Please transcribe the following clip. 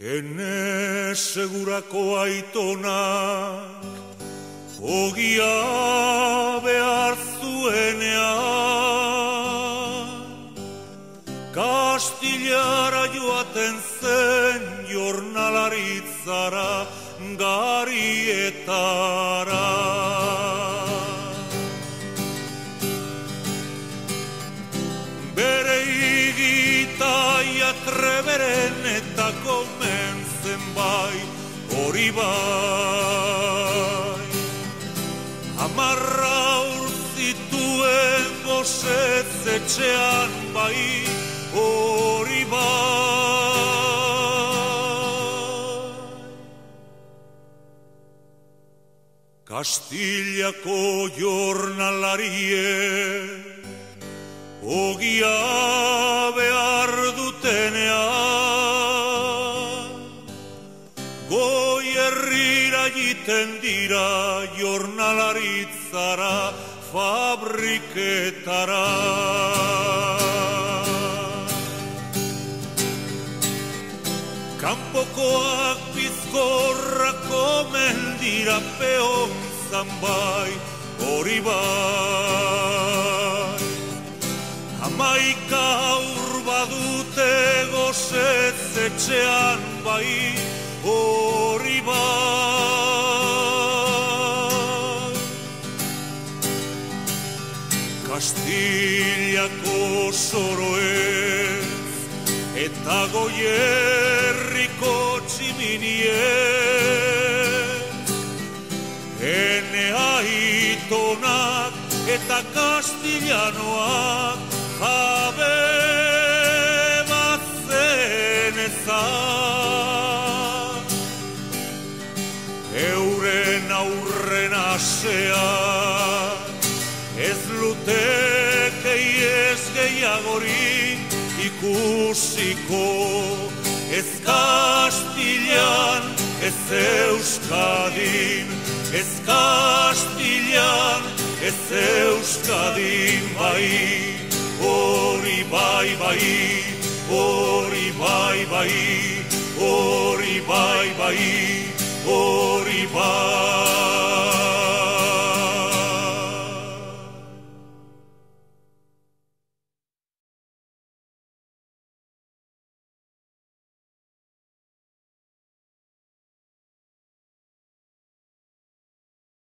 Ene segurako aitonak ogia behar zuenean, Kastilara joaten zen jornalaritzara Garietara. Bere igitaia treberen eta komentzen bai, hori bai. Hamarra urzituen gozetzetxean bai, hori bai. Kastiliako jornalariek ogia behar dutenean, goi herrira jiten dira jornalaritzara fabriketara. Kanpokoak bizkorrak omen dira peonzan bai, hori bai. Hamaika aur badute gozetzetxean bai, hori bai. Kastiliako zoroez eta Goierriko tximiniez, ene aitonak eta kastilianoak jabe bat zenezak. Euren aurren aseak ez luteke iez gehiagorik ikusiko, ez Kastilian, ez Euskadin, ez Kastilian, ez Euskadin bai. Hori bai bai, hori bai bai, hori bai bai, hori bai.